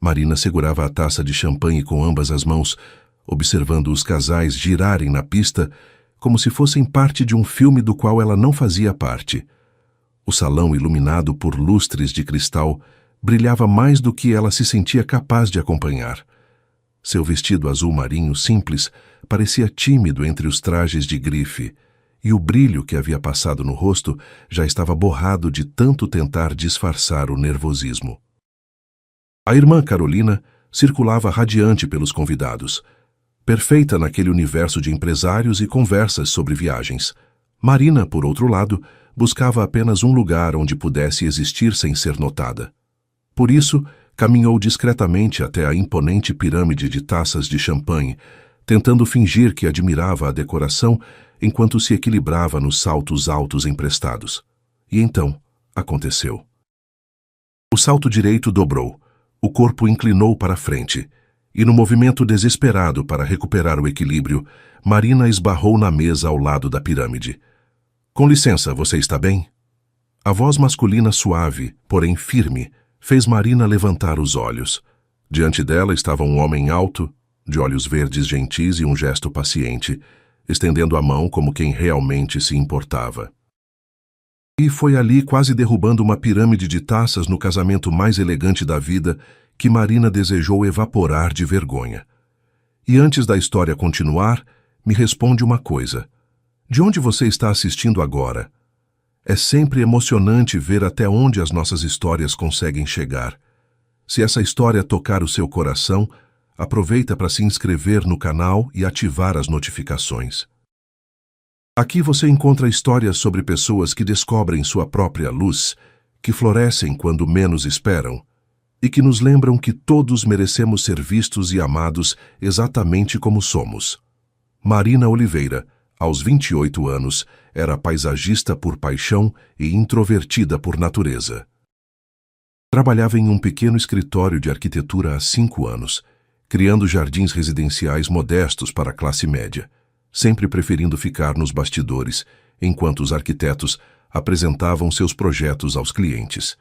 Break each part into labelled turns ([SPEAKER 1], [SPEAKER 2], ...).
[SPEAKER 1] Marina segurava a taça de champanhe com ambas as mãos, observando os casais girarem na pista como se fossem parte de um filme do qual ela não fazia parte. O salão, iluminado por lustres de cristal, brilhava mais do que ela se sentia capaz de acompanhar. Seu vestido azul marinho simples parecia tímido entre os trajes de grife, e o brilho que havia passado no rosto já estava borrado de tanto tentar disfarçar o nervosismo. A irmã Carolina circulava radiante pelos convidados, perfeita naquele universo de empresários e conversas sobre viagens. Marina, por outro lado, buscava apenas um lugar onde pudesse existir sem ser notada. Por isso, caminhou discretamente até a imponente pirâmide de taças de champanhe, tentando fingir que admirava a decoração enquanto se equilibrava nos saltos altos emprestados. E então, aconteceu. O salto direito dobrou, o corpo inclinou para a frente, e no movimento desesperado para recuperar o equilíbrio, Marina esbarrou na mesa ao lado da pirâmide. "Com licença, você está bem?" A voz masculina suave, porém firme, fez Marina levantar os olhos. Diante dela estava um homem alto, de olhos verdes gentis e um gesto paciente, estendendo a mão como quem realmente se importava. E foi ali, quase derrubando uma pirâmide de taças no casamento mais elegante da vida, que Marina desejou evaporar de vergonha. E antes da história continuar, me responde uma coisa. De onde você está assistindo agora? É sempre emocionante ver até onde as nossas histórias conseguem chegar. Se essa história tocar o seu coração, aproveita para se inscrever no canal e ativar as notificações. Aqui você encontra histórias sobre pessoas que descobrem sua própria luz, que florescem quando menos esperam, e que nos lembram que todos merecemos ser vistos e amados exatamente como somos. Marina Oliveira, aos 28 anos, era paisagista por paixão e introvertida por natureza. Trabalhava em um pequeno escritório de arquitetura há 5 anos, criando jardins residenciais modestos para a classe média, sempre preferindo ficar nos bastidores, enquanto os arquitetos apresentavam seus projetos aos clientes.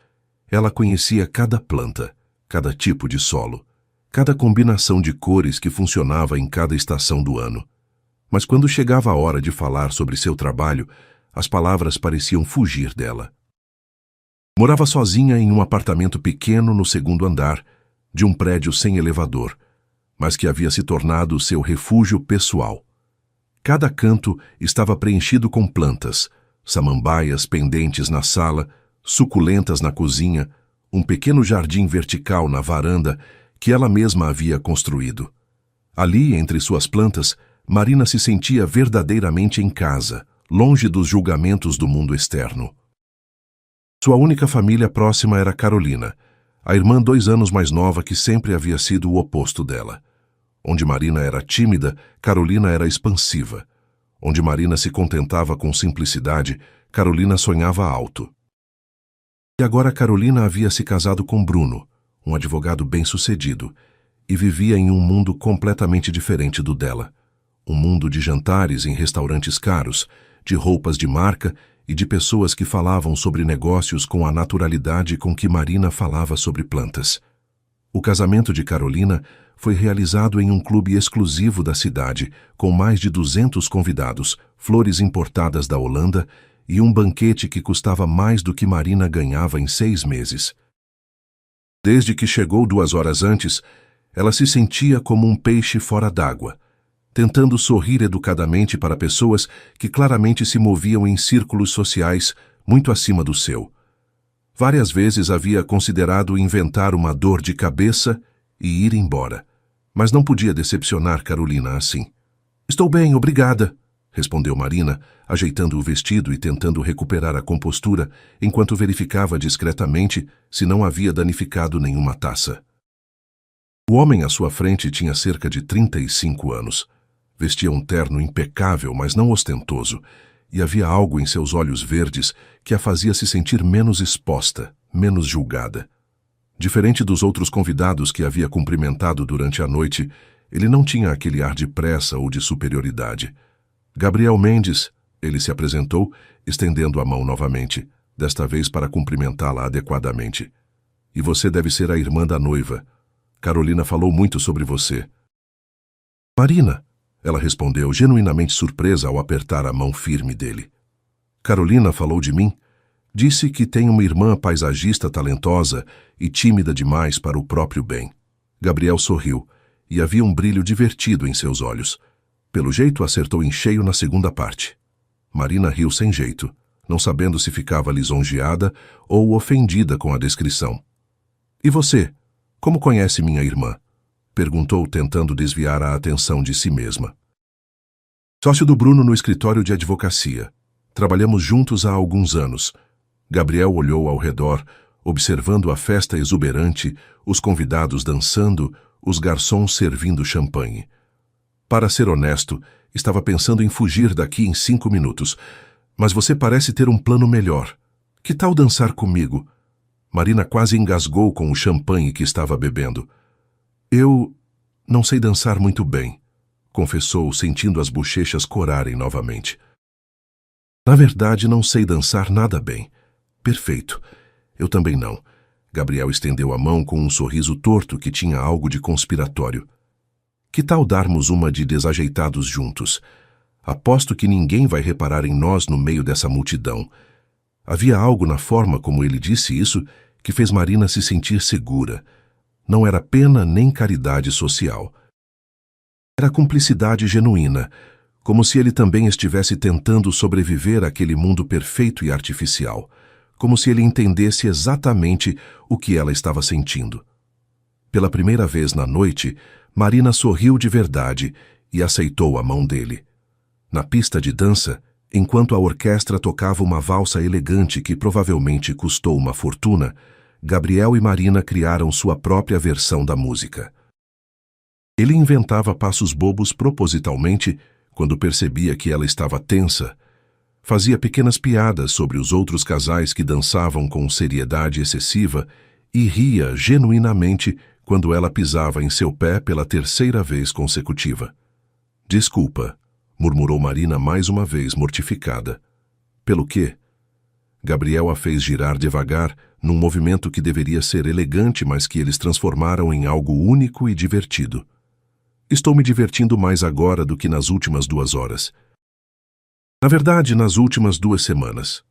[SPEAKER 1] Ela conhecia cada planta, cada tipo de solo, cada combinação de cores que funcionava em cada estação do ano. Mas quando chegava a hora de falar sobre seu trabalho, as palavras pareciam fugir dela. Morava sozinha em um apartamento pequeno no 2º andar, de um prédio sem elevador, mas que havia se tornado seu refúgio pessoal. Cada canto estava preenchido com plantas, samambaias pendentes na sala, suculentas na cozinha, um pequeno jardim vertical na varanda que ela mesma havia construído. Ali, entre suas plantas, Marina se sentia verdadeiramente em casa, longe dos julgamentos do mundo externo. Sua única família próxima era Carolina, a irmã 2 anos mais nova que sempre havia sido o oposto dela. Onde Marina era tímida, Carolina era expansiva. Onde Marina se contentava com simplicidade, Carolina sonhava alto. E agora Carolina havia se casado com Bruno, um advogado bem-sucedido, e vivia em um mundo completamente diferente do dela. Um mundo de jantares em restaurantes caros, de roupas de marca e de pessoas que falavam sobre negócios com a naturalidade com que Marina falava sobre plantas. O casamento de Carolina foi realizado em um clube exclusivo da cidade, com mais de 200 convidados, flores importadas da Holanda e um banquete que custava mais do que Marina ganhava em 6 meses. Desde que chegou 2 horas antes, ela se sentia como um peixe fora d'água, tentando sorrir educadamente para pessoas que claramente se moviam em círculos sociais muito acima do seu. Várias vezes havia considerado inventar uma dor de cabeça e ir embora, mas não podia decepcionar Carolina assim. "Estou bem, obrigada", respondeu Marina, ajeitando o vestido e tentando recuperar a compostura enquanto verificava discretamente se não havia danificado nenhuma taça. O homem à sua frente tinha cerca de 35 anos. Vestia um terno impecável, mas não ostentoso, e havia algo em seus olhos verdes que a fazia se sentir menos exposta, menos julgada. Diferente dos outros convidados que havia cumprimentado durante a noite, ele não tinha aquele ar de pressa ou de superioridade. "Gabriel Mendes", ele se apresentou, estendendo a mão novamente, desta vez para cumprimentá-la adequadamente. "E você deve ser a irmã da noiva. Carolina falou muito sobre você. Marina, ela respondeu, genuinamente surpresa ao apertar a mão firme dele. Carolina falou de mim? Disse que tem uma irmã paisagista talentosa e tímida demais para o próprio bem. Gabriel sorriu, e havia um brilho divertido em seus olhos. Pelo jeito, acertou em cheio na segunda parte. Marina riu sem jeito, não sabendo se ficava lisonjeada ou ofendida com a descrição. E você, como conhece minha irmã? Perguntou, tentando desviar a atenção de si mesma. Sócio do Bruno no escritório de advocacia. Trabalhamos juntos há alguns anos. Gabriel olhou ao redor, observando a festa exuberante, os convidados dançando, os garçons servindo champanhe. Para ser honesto, estava pensando em fugir daqui em 5 minutos. Mas você parece ter um plano melhor. Que tal dançar comigo? Marina quase engasgou com o champanhe que estava bebendo. Eu não sei dançar muito bem, confessou, sentindo as bochechas corarem novamente. Na verdade, não sei dançar nada bem. Perfeito. Eu também não. Gabriel estendeu a mão com um sorriso torto que tinha algo de conspiratório. Que tal darmos uma de desajeitados juntos? Aposto que ninguém vai reparar em nós no meio dessa multidão. Havia algo na forma como ele disse isso que fez Marina se sentir segura. Não era pena nem caridade social. Era cumplicidade genuína, como se ele também estivesse tentando sobreviver àquele mundo perfeito e artificial, como se ele entendesse exatamente o que ela estava sentindo. Pela primeira vez na noite, Marina sorriu de verdade e aceitou a mão dele. Na pista de dança, enquanto a orquestra tocava uma valsa elegante que provavelmente custou uma fortuna, Gabriel e Marina criaram sua própria versão da música. Ele inventava passos bobos propositalmente quando percebia que ela estava tensa. Fazia pequenas piadas sobre os outros casais que dançavam com seriedade excessiva e ria genuinamente quando ela pisava em seu pé pela 3ª vez consecutiva. Desculpa, murmurou Marina mais uma vez mortificada. Pelo quê? Gabriel a fez girar devagar, num movimento que deveria ser elegante, mas que eles transformaram em algo único e divertido. Estou me divertindo mais agora do que nas últimas 2 horas. Na verdade, nas últimas 2 semanas.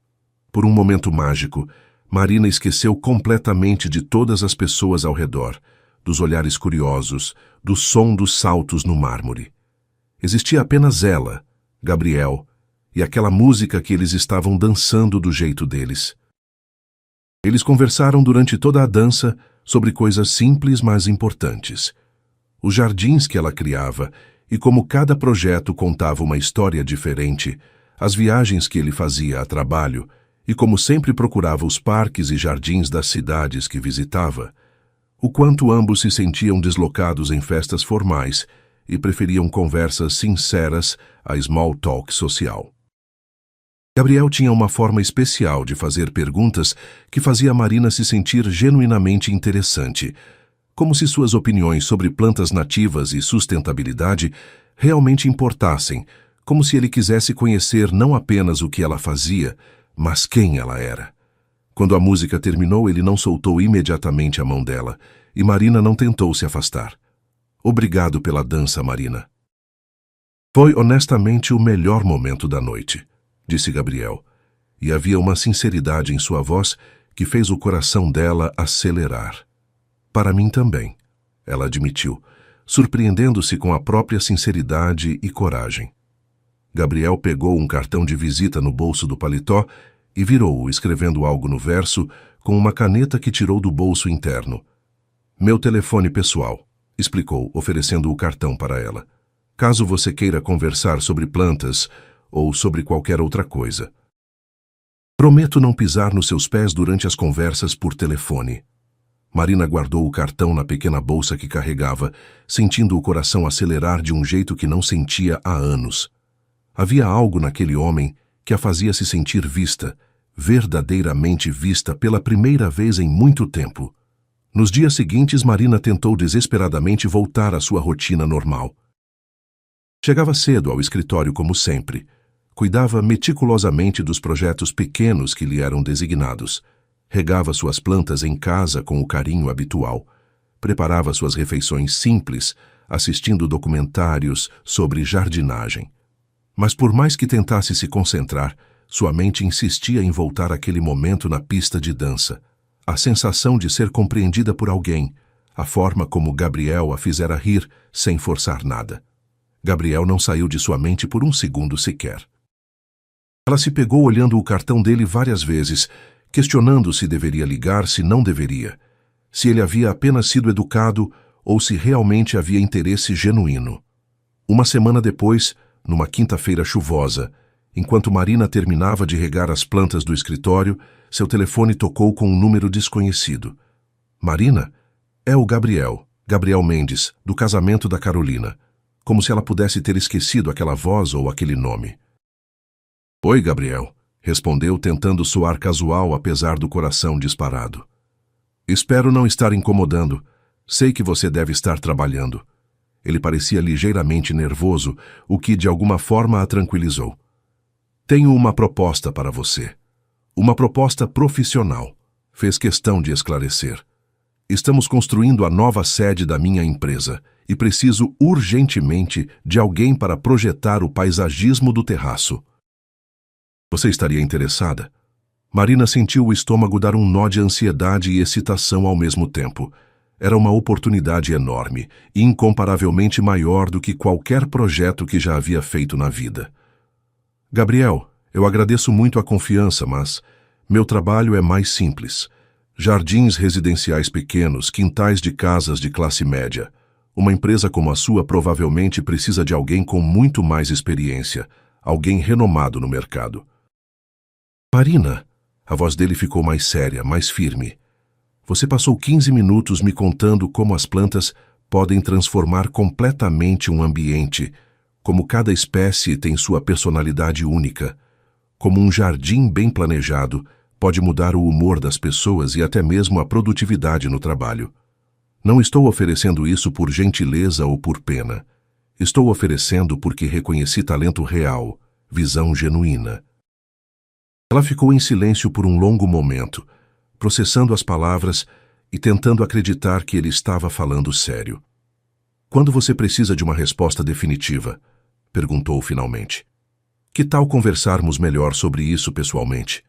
[SPEAKER 1] Por um momento mágico, Marina esqueceu completamente de todas as pessoas ao redor, dos olhares curiosos, do som dos saltos no mármore. Existia apenas ela, Gabriel, e aquela música que eles estavam dançando do jeito deles. Eles conversaram durante toda a dança sobre coisas simples, mas importantes. Os jardins que ela criava e como cada projeto contava uma história diferente, as viagens que ele fazia a trabalho e como sempre procurava os parques e jardins das cidades que visitava, o quanto ambos se sentiam deslocados em festas formais e preferiam conversas sinceras a small talk social. Gabriel tinha uma forma especial de fazer perguntas que fazia a Marina se sentir genuinamente interessante, como se suas opiniões sobre plantas nativas e sustentabilidade realmente importassem, como se ele quisesse conhecer não apenas o que ela fazia, mas quem ela era. Quando a música terminou, ele não soltou imediatamente a mão dela, e Marina não tentou se afastar. Obrigado pela dança, Marina. Foi honestamente o melhor momento da noite, disse Gabriel, e havia uma sinceridade em sua voz que fez o coração dela acelerar. Para mim também, ela admitiu, surpreendendo-se com a própria sinceridade e coragem. Gabriel pegou um cartão de visita no bolso do paletó e virou-o, escrevendo algo no verso com uma caneta que tirou do bolso interno. Meu telefone pessoal, explicou, oferecendo o cartão para ela. Caso você queira conversar sobre plantas ou sobre qualquer outra coisa. Prometo não pisar nos seus pés durante as conversas por telefone. Marina guardou o cartão na pequena bolsa que carregava, sentindo o coração acelerar de um jeito que não sentia há anos. Havia algo naquele homem que a fazia se sentir vista, verdadeiramente vista pela primeira vez em muito tempo. Nos dias seguintes, Marina tentou desesperadamente voltar à sua rotina normal. Chegava cedo ao escritório como sempre. Cuidava meticulosamente dos projetos pequenos que lhe eram designados. Regava suas plantas em casa com o carinho habitual. preparava suas refeições simples, assistindo documentários sobre jardinagem. Mas por mais que tentasse se concentrar, sua mente insistia em voltar àquele momento na pista de dança. A sensação de ser compreendida por alguém, a forma como Gabriel a fizera rir sem forçar nada. Gabriel não saiu de sua mente por um segundo sequer. Ela se pegou olhando o cartão dele várias vezes, questionando se deveria ligar, se não deveria, se ele havia apenas sido educado ou se realmente havia interesse genuíno. Uma semana depois, numa quinta-feira chuvosa, enquanto Marina terminava de regar as plantas do escritório, seu telefone tocou com um número desconhecido. Marina? É o Gabriel Mendes, do casamento da Carolina, como se ela pudesse ter esquecido aquela voz ou aquele nome. Oi, Gabriel, respondeu tentando soar casual apesar do coração disparado. Espero não estar incomodando. Sei que você deve estar trabalhando. Ele parecia ligeiramente nervoso, o que de alguma forma a tranquilizou. Tenho uma proposta para você. Uma proposta profissional. Fez questão de esclarecer. Estamos construindo a nova sede da minha empresa e preciso urgentemente de alguém para projetar o paisagismo do terraço. Você estaria interessada? Marina sentiu o estômago dar um nó de ansiedade e excitação ao mesmo tempo. Era uma oportunidade enorme, incomparavelmente maior do que qualquer projeto que já havia feito na vida. Gabriel, eu agradeço muito a confiança, mas meu trabalho é mais simples. Jardins residenciais pequenos, quintais de casas de classe média. Uma empresa como a sua provavelmente precisa de alguém com muito mais experiência, alguém renomado no mercado. Marina, a voz dele ficou mais séria, mais firme. Você passou 15 minutos me contando como as plantas podem transformar completamente um ambiente, como cada espécie tem sua personalidade única, como um jardim bem planejado pode mudar o humor das pessoas e até mesmo a produtividade no trabalho. Não estou oferecendo isso por gentileza ou por pena. Estou oferecendo porque reconheci talento real, visão genuína. Ela ficou em silêncio por um longo momento, processando as palavras e tentando acreditar que ele estava falando sério. Quando você precisa de uma resposta definitiva? Perguntou finalmente. Que tal conversarmos melhor sobre isso pessoalmente?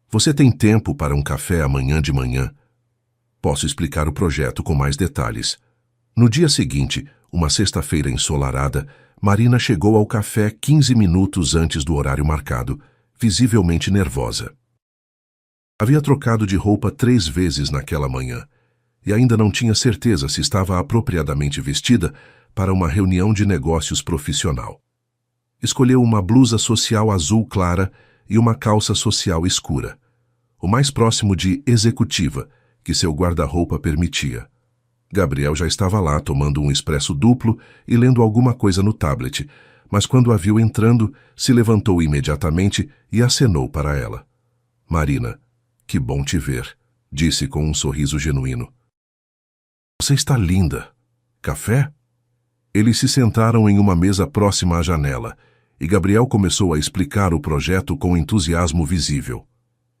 [SPEAKER 1] Você tem tempo para um café amanhã de manhã? Posso explicar o projeto com mais detalhes. No dia seguinte, uma sexta-feira ensolarada, Marina chegou ao café 15 minutos antes do horário marcado, visivelmente nervosa. Havia trocado de roupa 3 vezes naquela manhã e ainda não tinha certeza se estava apropriadamente vestida para uma reunião de negócios profissional. Escolheu uma blusa social azul clara e uma calça social escura, o mais próximo de executiva que seu guarda-roupa permitia. Gabriel já estava lá tomando um expresso duplo e lendo alguma coisa no tablet, mas quando a viu entrando, se levantou imediatamente e acenou para ela. Marina, que bom te ver, disse com um sorriso genuíno. Você está linda. Café? Eles se sentaram em uma mesa próxima à janela e Gabriel começou a explicar o projeto com entusiasmo visível.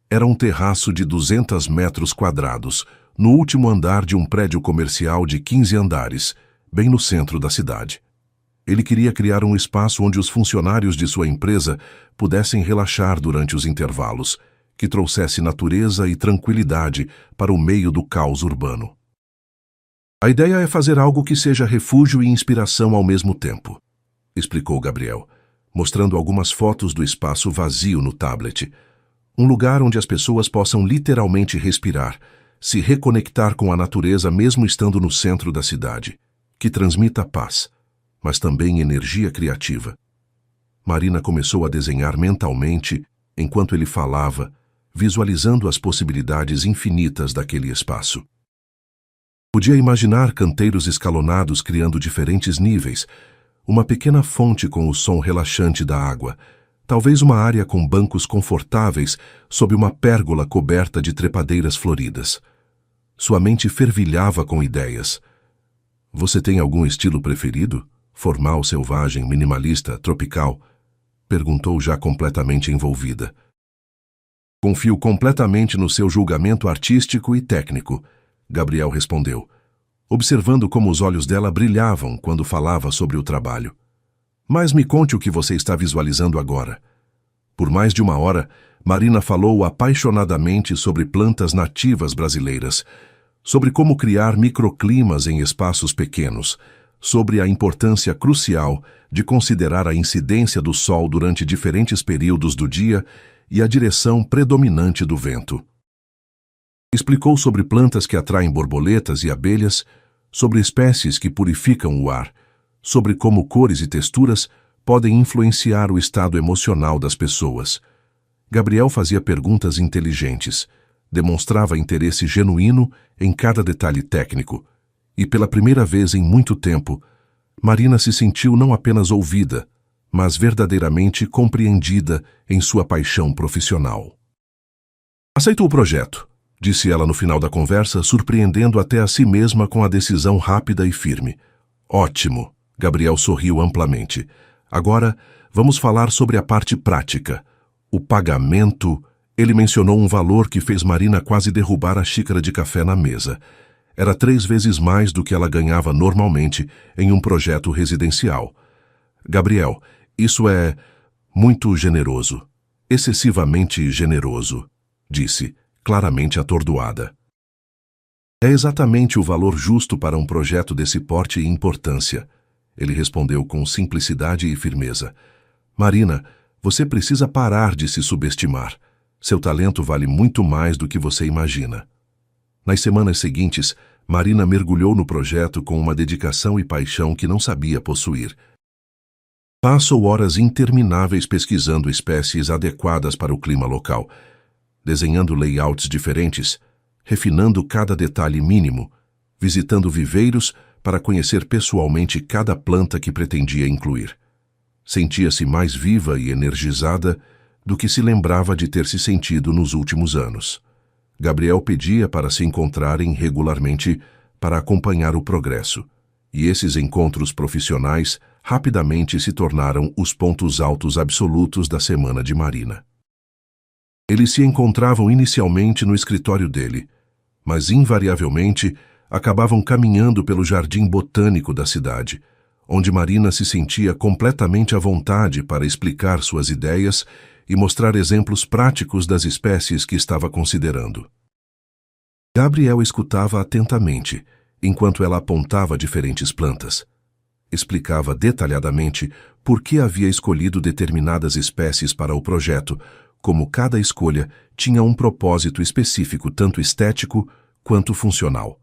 [SPEAKER 1] Era um terraço de 200 metros quadrados, no último andar de um prédio comercial de 15 andares, bem no centro da cidade. Ele queria criar um espaço onde os funcionários de sua empresa pudessem relaxar durante os intervalos, que trouxesse natureza e tranquilidade para o meio do caos urbano. A ideia é fazer algo que seja refúgio e inspiração ao mesmo tempo, explicou Gabriel, mostrando algumas fotos do espaço vazio no tablet. Um lugar onde as pessoas possam literalmente respirar, se reconectar com a natureza mesmo estando no centro da cidade, que transmita paz, mas também energia criativa. Marina começou a desenhar mentalmente enquanto ele falava, visualizando as possibilidades infinitas daquele espaço. Podia imaginar canteiros escalonados criando diferentes níveis, uma pequena fonte com o som relaxante da água, talvez uma área com bancos confortáveis sob uma pérgola coberta de trepadeiras floridas. Sua mente fervilhava com ideias. Você tem algum estilo preferido? Formal, selvagem, minimalista, tropical? Perguntou já completamente envolvida. Confio completamente no seu julgamento artístico e técnico, Gabriel respondeu, observando como os olhos dela brilhavam quando falava sobre o trabalho. Mas me conte o que você está visualizando agora. Por mais de 1 hora, Marina falou apaixonadamente sobre plantas nativas brasileiras, sobre como criar microclimas em espaços pequenos, sobre a importância crucial de considerar a incidência do sol durante diferentes períodos do dia e a direção predominante do vento. Explicou sobre plantas que atraem borboletas e abelhas, sobre espécies que purificam o ar, sobre como cores e texturas podem influenciar o estado emocional das pessoas. Gabriel fazia perguntas inteligentes, demonstrava interesse genuíno em cada detalhe técnico, e pela primeira vez em muito tempo, Marina se sentiu não apenas ouvida, mas verdadeiramente compreendida em sua paixão profissional. Aceito o projeto, disse ela no final da conversa, surpreendendo até a si mesma com a decisão rápida e firme. Ótimo, Gabriel sorriu amplamente. Agora, vamos falar sobre a parte prática. O pagamento. Ele mencionou um valor que fez Marina quase derrubar a xícara de café na mesa. Era 3 vezes mais do que ela ganhava normalmente em um projeto residencial. Gabriel, isso é muito generoso. Excessivamente generoso, disse, claramente atordoada. É exatamente o valor justo para um projeto desse porte e importância. Ele respondeu com simplicidade e firmeza. Marina, você precisa parar de se subestimar. Seu talento vale muito mais do que você imagina. Nas semanas seguintes, Marina mergulhou no projeto com uma dedicação e paixão que não sabia possuir. Passou horas intermináveis pesquisando espécies adequadas para o clima local, desenhando layouts diferentes, refinando cada detalhe mínimo, visitando viveiros para conhecer pessoalmente cada planta que pretendia incluir. Sentia-se mais viva e energizada do que se lembrava de ter se sentido nos últimos anos. Gabriel pedia para se encontrarem regularmente para acompanhar o progresso, e esses encontros profissionais rapidamente se tornaram os pontos altos absolutos da semana de Marina. Eles se encontravam inicialmente no escritório dele, mas invariavelmente acabavam caminhando pelo jardim botânico da cidade, onde Marina se sentia completamente à vontade para explicar suas ideias e mostrar exemplos práticos das espécies que estava considerando. Gabriel escutava atentamente, enquanto ela apontava diferentes plantas. Explicava detalhadamente por que havia escolhido determinadas espécies para o projeto, como cada escolha tinha um propósito específico tanto estético quanto funcional.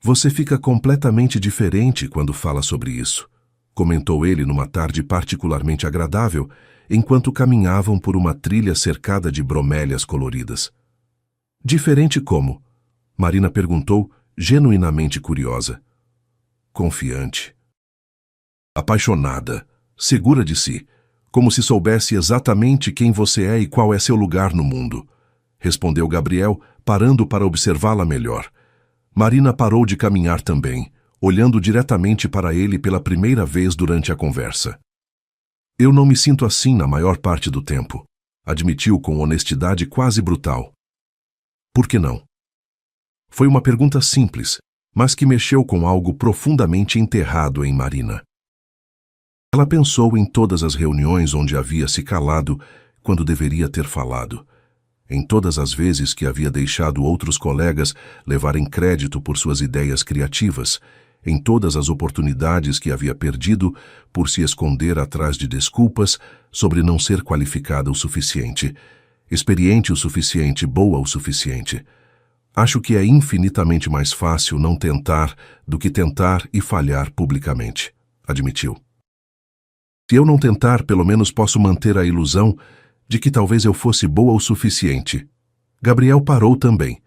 [SPEAKER 1] Você fica completamente diferente quando fala sobre isso, comentou ele numa tarde particularmente agradável, enquanto caminhavam por uma trilha cercada de bromélias coloridas. Diferente como? Marina perguntou, genuinamente curiosa. Confiante. Apaixonada, segura de si, como se soubesse exatamente quem você é e qual é seu lugar no mundo, respondeu Gabriel, parando para observá-la melhor. Marina parou de caminhar também, olhando diretamente para ele pela primeira vez durante a conversa. Eu não me sinto assim na maior parte do tempo, admitiu com honestidade quase brutal. Por que não? Foi uma pergunta simples, mas que mexeu com algo profundamente enterrado em Marina. Ela pensou em todas as reuniões onde havia se calado quando deveria ter falado, em todas as vezes que havia deixado outros colegas levarem crédito por suas ideias criativas, em todas as oportunidades que havia perdido por se esconder atrás de desculpas sobre não ser qualificada o suficiente, experiente o suficiente, boa o suficiente. Acho que é infinitamente mais fácil não tentar do que tentar e falhar publicamente, admitiu. Se eu não tentar, pelo menos posso manter a ilusão de que talvez eu fosse boa o suficiente. Gabriel parou também,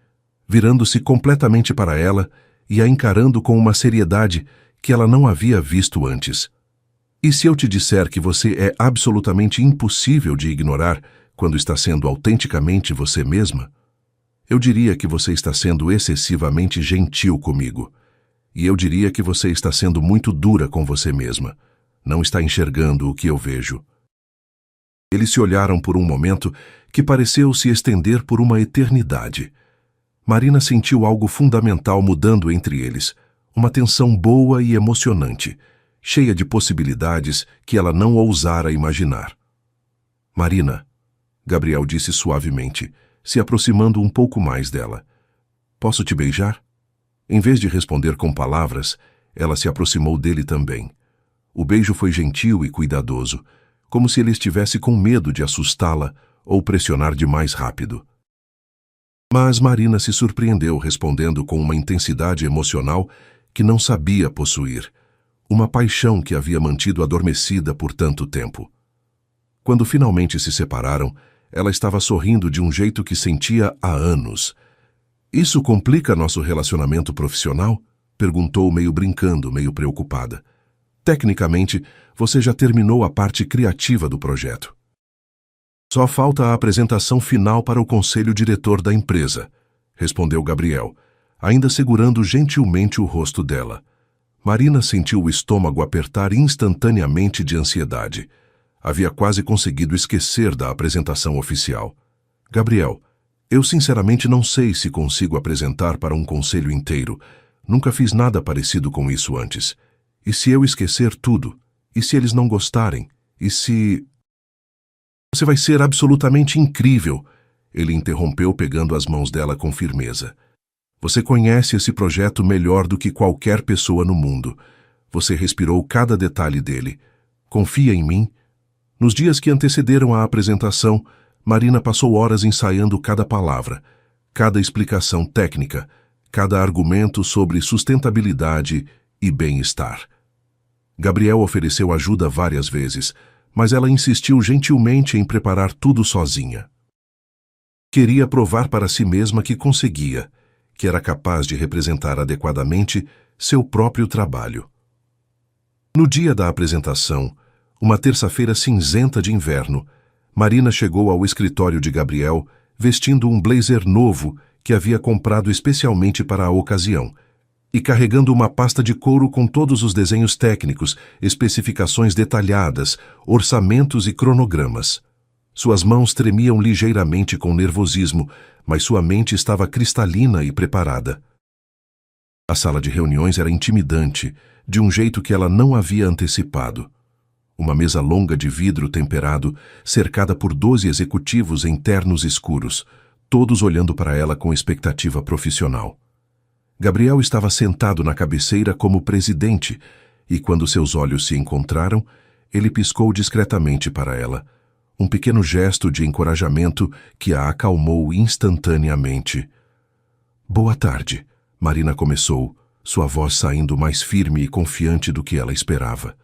[SPEAKER 1] virando-se completamente para ela e a encarando com uma seriedade que ela não havia visto antes. E se eu te disser que você é absolutamente impossível de ignorar quando está sendo autenticamente você mesma? Eu diria que você está sendo excessivamente gentil comigo. E eu diria que você está sendo muito dura com você mesma. Não está enxergando o que eu vejo. Eles se olharam por um momento que pareceu se estender por uma eternidade. Marina sentiu algo fundamental mudando entre eles, Uma tensão boa e emocionante, cheia de possibilidades que ela não ousara imaginar. Marina, Gabriel disse suavemente, se aproximando um pouco mais dela. Posso te beijar? Em vez de responder com palavras, ela se aproximou dele também. O beijo foi gentil e cuidadoso, como se ele estivesse com medo de assustá-la ou pressionar demais rápido. Mas Marina se surpreendeu respondendo com uma intensidade emocional que não sabia possuir, uma paixão que havia mantido adormecida por tanto tempo. Quando finalmente se separaram, ela estava sorrindo de um jeito que sentia há anos. Isso complica nosso relacionamento profissional? Perguntou meio brincando, meio preocupada. Tecnicamente, você já terminou a parte criativa do projeto. Só falta a apresentação final para o conselho diretor da empresa, respondeu Gabriel, ainda segurando gentilmente o rosto dela. Marina sentiu o estômago apertar instantaneamente de ansiedade. Havia quase conseguido esquecer da apresentação oficial. Gabriel, eu sinceramente não sei se consigo apresentar para um conselho inteiro. Nunca fiz nada parecido com isso antes. E se eu esquecer tudo? E se eles não gostarem? E se... Você vai ser absolutamente incrível, ele interrompeu pegando as mãos dela com firmeza. Você conhece esse projeto melhor do que qualquer pessoa no mundo. Você respirou cada detalhe dele. Confia em mim. Nos dias que antecederam a apresentação, Marina passou horas ensaiando cada palavra, cada explicação técnica, cada argumento sobre sustentabilidade e bem-estar. Gabriel ofereceu ajuda várias vezes, mas ela insistiu gentilmente em preparar tudo sozinha. Queria provar para si mesma que conseguia, que era capaz de representar adequadamente seu próprio trabalho. No dia da apresentação, uma terça-feira cinzenta de inverno, Marina chegou ao escritório de Gabriel vestindo um blazer novo que havia comprado especialmente para a ocasião, e carregando uma pasta de couro com todos os desenhos técnicos, especificações detalhadas, orçamentos e cronogramas. Suas mãos tremiam ligeiramente com nervosismo, mas sua mente estava cristalina e preparada. A sala de reuniões era intimidante, de um jeito que ela não havia antecipado. Uma mesa longa de vidro temperado, cercada por 12 executivos em ternos escuros, todos olhando para ela com expectativa profissional. Gabriel estava sentado na cabeceira como presidente, e quando seus olhos se encontraram, ele piscou discretamente para ela, um pequeno gesto de encorajamento que a acalmou instantaneamente. Boa tarde, Marina começou, sua voz saindo mais firme e confiante do que ela esperava.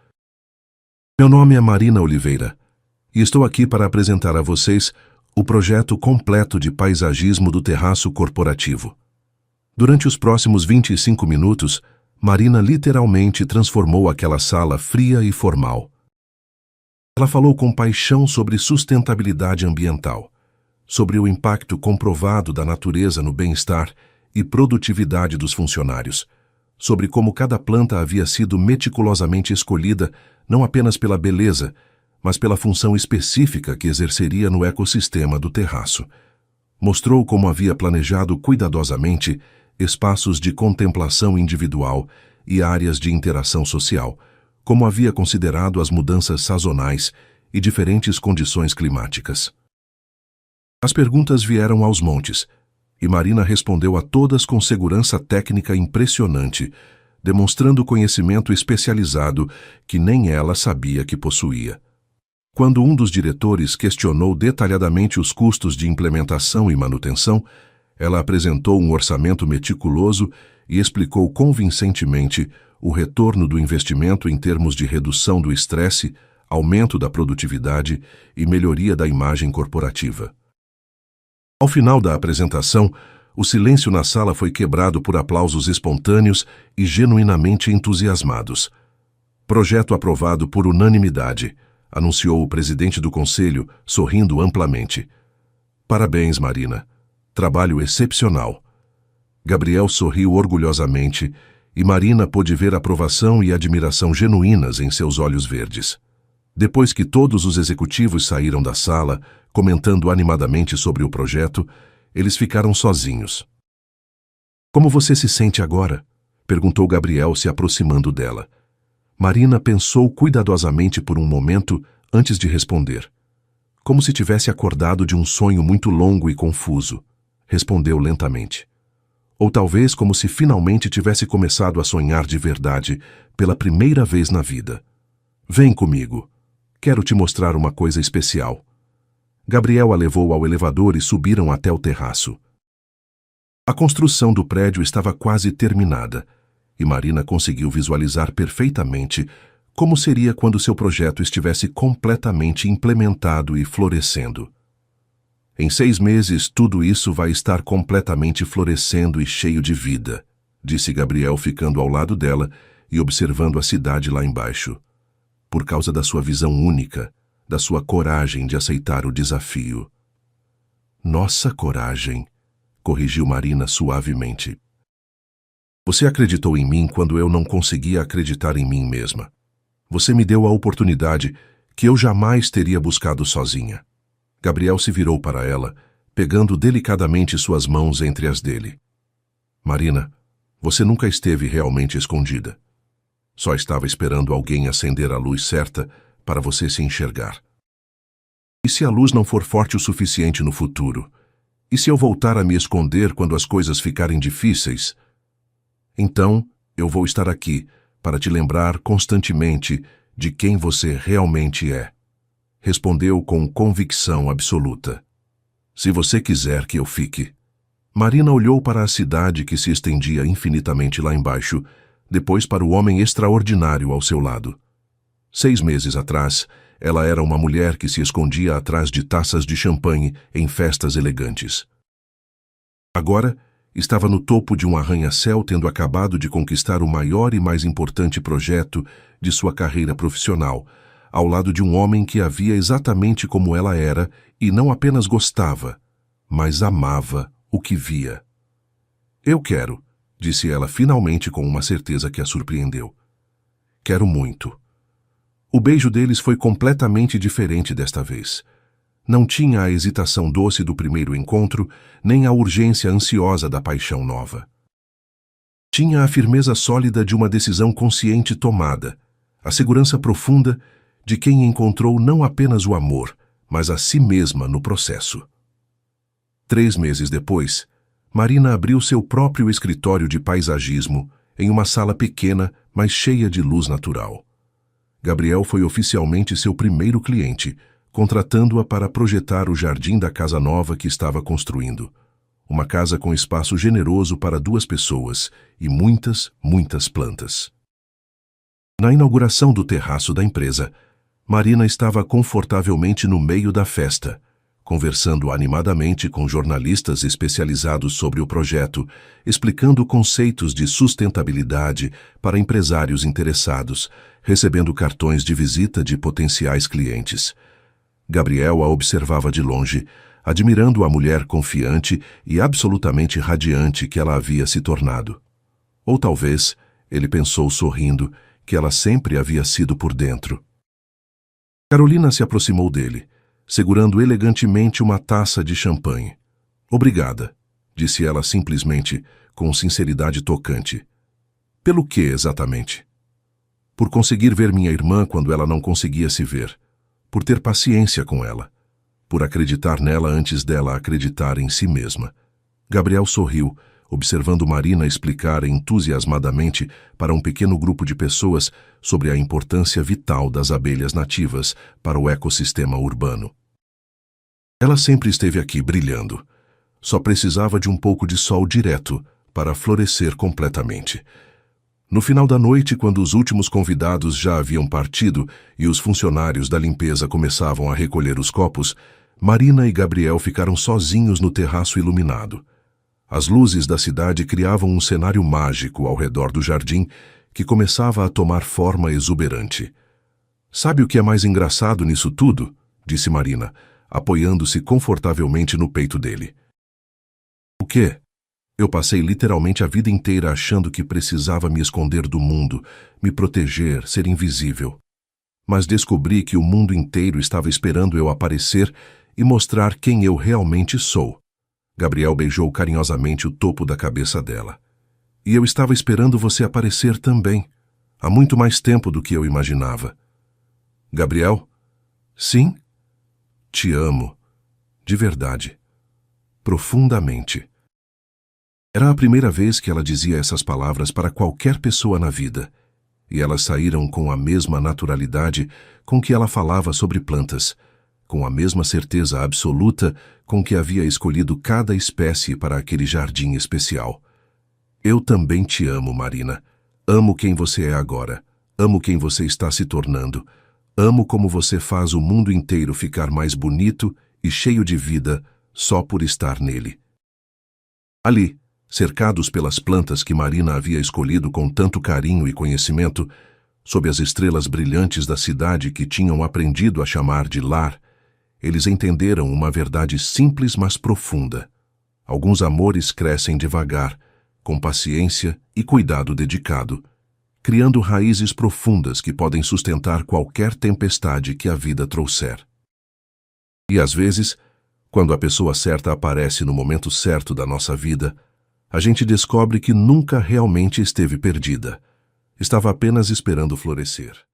[SPEAKER 1] Meu nome é Marina Oliveira, e estou aqui para apresentar a vocês o projeto completo de paisagismo do terraço corporativo. Durante os próximos 25 minutos, Marina literalmente transformou aquela sala fria e formal. Ela falou com paixão sobre sustentabilidade ambiental, sobre o impacto comprovado da natureza no bem-estar e produtividade dos funcionários, sobre como cada planta havia sido meticulosamente escolhida não apenas pela beleza, mas pela função específica que exerceria no ecossistema do terraço. Mostrou como havia planejado cuidadosamente espaços de contemplação individual e áreas de interação social, como havia considerado as mudanças sazonais e diferentes condições climáticas. As perguntas vieram aos montes, e Marina respondeu a todas com segurança técnica impressionante, demonstrando conhecimento especializado que nem ela sabia que possuía. Quando um dos diretores questionou detalhadamente os custos de implementação e manutenção, ela apresentou um orçamento meticuloso e explicou convincentemente o retorno do investimento em termos de redução do estresse, aumento da produtividade e melhoria da imagem corporativa. Ao final da apresentação, o silêncio na sala foi quebrado por aplausos espontâneos e genuinamente entusiasmados. Projeto aprovado por unanimidade, anunciou o presidente do conselho, sorrindo amplamente. Parabéns, Marina. Trabalho excepcional. Gabriel sorriu orgulhosamente e Marina pôde ver aprovação e admiração genuínas em seus olhos verdes. Depois que todos os executivos saíram da sala, comentando animadamente sobre o projeto, eles ficaram sozinhos. Como você se sente agora? Perguntou Gabriel, se aproximando dela. Marina pensou cuidadosamente por um momento antes de responder. Como se tivesse acordado de um sonho muito longo e confuso, respondeu lentamente. Ou talvez como se finalmente tivesse começado a sonhar de verdade pela primeira vez na vida. Vem comigo. Quero te mostrar uma coisa especial. Gabriel a levou ao elevador e subiram até o terraço. A construção do prédio estava quase terminada, e Marina conseguiu visualizar perfeitamente como seria quando seu projeto estivesse completamente implementado e florescendo. Em 6 meses, tudo isso vai estar completamente florescendo e cheio de vida, disse Gabriel, ficando ao lado dela e observando a cidade lá embaixo. Por causa da sua visão única, da sua coragem de aceitar o desafio. Nossa coragem, corrigiu Marina suavemente. Você acreditou em mim quando eu não conseguia acreditar em mim mesma. Você me deu a oportunidade que eu jamais teria buscado sozinha. Gabriel se virou para ela, pegando delicadamente suas mãos entre as dele. Marina, você nunca esteve realmente escondida. Só estava esperando alguém acender a luz certa para você se enxergar. E se a luz não for forte o suficiente no futuro? E se eu voltar a me esconder quando as coisas ficarem difíceis? Então, eu vou estar aqui para te lembrar constantemente de quem você realmente é. Respondeu com convicção absoluta. Se você quiser que eu fique. Marina olhou para a cidade que se estendia infinitamente lá embaixo, depois para o homem extraordinário ao seu lado. 6 meses atrás, ela era uma mulher que se escondia atrás de taças de champanhe em festas elegantes. Agora, estava no topo de um arranha-céu, tendo acabado de conquistar o maior e mais importante projeto de sua carreira profissional, ao lado de um homem que a via exatamente como ela era e não apenas gostava, mas amava o que via. Eu quero, disse ela finalmente com uma certeza que a surpreendeu. Quero muito. O beijo deles foi completamente diferente desta vez. Não tinha a hesitação doce do primeiro encontro, nem a urgência ansiosa da paixão nova. Tinha a firmeza sólida de uma decisão consciente tomada, a segurança profunda de quem encontrou não apenas o amor, mas a si mesma no processo. 3 meses depois, Marina abriu seu próprio escritório de paisagismo em uma sala pequena, mas cheia de luz natural. Gabriel foi oficialmente seu primeiro cliente, contratando-a para projetar o jardim da casa nova que estava construindo. Uma casa com espaço generoso para 2 pessoas e muitas, muitas plantas. Na inauguração do terraço da empresa, Marina estava confortavelmente no meio da festa, conversando animadamente com jornalistas especializados sobre o projeto, explicando conceitos de sustentabilidade para empresários interessados, recebendo cartões de visita de potenciais clientes. Gabriel a observava de longe, admirando a mulher confiante e absolutamente radiante que ela havia se tornado. Ou talvez, ele pensou sorrindo, que ela sempre havia sido por dentro. Carolina se aproximou dele, segurando elegantemente uma taça de champanhe. Obrigada, disse ela simplesmente, com sinceridade tocante. Pelo que exatamente? Por conseguir ver minha irmã quando ela não conseguia se ver. Por ter paciência com ela. Por acreditar nela antes dela acreditar em si mesma. Gabriel sorriu, observando Marina explicar entusiasmadamente para um pequeno grupo de pessoas sobre a importância vital das abelhas nativas para o ecossistema urbano. Ela sempre esteve aqui brilhando. Só precisava de um pouco de sol direto para florescer completamente. No final da noite, quando os últimos convidados já haviam partido e os funcionários da limpeza começavam a recolher os copos, Marina e Gabriel ficaram sozinhos no terraço iluminado. As luzes da cidade criavam um cenário mágico ao redor do jardim que começava a tomar forma exuberante. Sabe o que é mais engraçado nisso tudo? Disse Marina, apoiando-se confortavelmente no peito dele. O quê? Eu passei literalmente a vida inteira achando que precisava me esconder do mundo, me proteger, ser invisível. Mas descobri que o mundo inteiro estava esperando eu aparecer e mostrar quem eu realmente sou. Gabriel beijou carinhosamente o topo da cabeça dela. E eu estava esperando você aparecer também, há muito mais tempo do que eu imaginava. Gabriel? Sim? Te amo, de verdade, profundamente. Era a primeira vez que ela dizia essas palavras para qualquer pessoa na vida, e elas saíram com a mesma naturalidade com que ela falava sobre plantas, com a mesma certeza absoluta com que havia escolhido cada espécie para aquele jardim especial. Eu também te amo, Marina. Amo quem você é agora. Amo quem você está se tornando. Amo como você faz o mundo inteiro ficar mais bonito e cheio de vida só por estar nele. Ali, cercados pelas plantas que Marina havia escolhido com tanto carinho e conhecimento, sob as estrelas brilhantes da cidade que tinham aprendido a chamar de lar, eles entenderam uma verdade simples mas profunda. Alguns amores crescem devagar, com paciência e cuidado dedicado, criando raízes profundas que podem sustentar qualquer tempestade que a vida trouxer. E às vezes, quando a pessoa certa aparece no momento certo da nossa vida, a gente descobre que nunca realmente esteve perdida. Estava apenas esperando florescer.